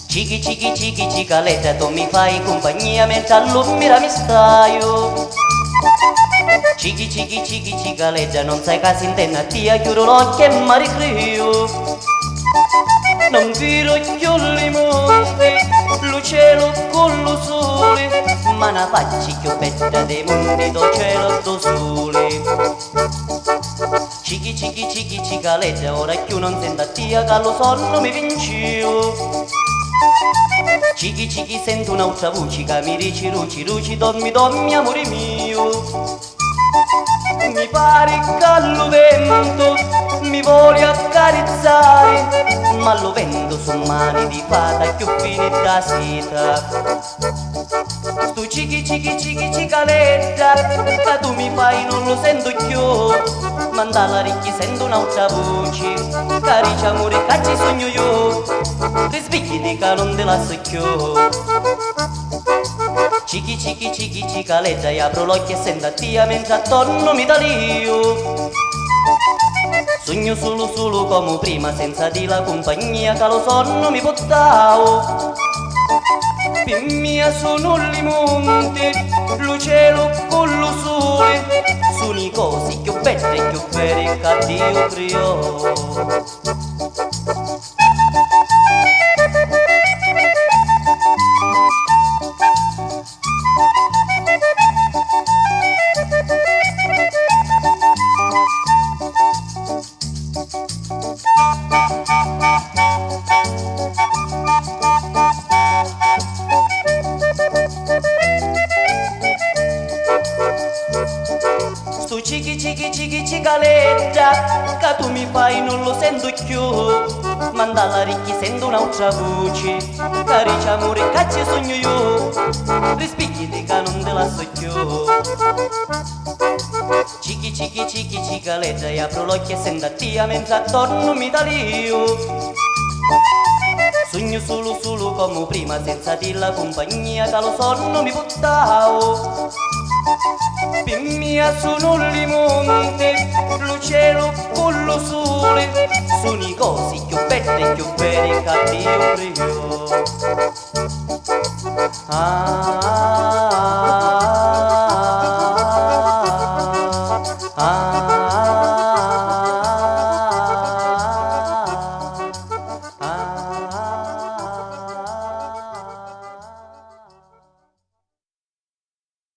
Cicchi cicchi cicchi cicaletta, tu mi fai compagnia mentre all'ummira mi staio. Cicchi cicchi cicchi cicaletta, non sai che si intende a te, chiudo l'occhio e mi ricrio. Non viro più i monti, lo cielo con lo sole, ma una faccia più bella dei monti, do cielo do sole. Cicchi cicchi cicchi cicaletta, ora più non sento a te, che lo sonno mi vincio. Cicchi cicchi sento un'altra voce che mi dice luci luci, dormi dormi amore mio. Mi pare che lo vento mi vuole accarezzare, ma lo vento su mani di fata più fine da seta. Stu cicchi cicchi cicchi cicaletta, che tu mi fai non lo sento più, ma dalla ricchi sento un'altra voce, caricia amore che ci sogno io, risvegli che non te la so più. Cicchi cicchi cicchi cicaletta, e apro l'occhio e sento a te mentre attorno mi talio. Sogno solo solo come prima, senza di la compagnia che lo sonno mi portavo. Per mia sono i monti, lo cielo con lo sole, sono i cosi più belli e più veri che Dio creò. Stu cicchi cicchi cicchi cicaletta, che tu mi fai non lo sento più, ma dalla ricchi sento un'altra voce, caricia amore che ci sogno io, rispicchiti che non te la so più. Cicchi cicchi cicchi cicaletta, e apro l'occhio e sento a te mentre attorno mi talio. Sogno solo solo come prima, senza di la compagnia che lo sonno mi portavo. Per mia sono i monti, lo cielo con lo sole, sono i cosi più belli e più veri che Dio creò.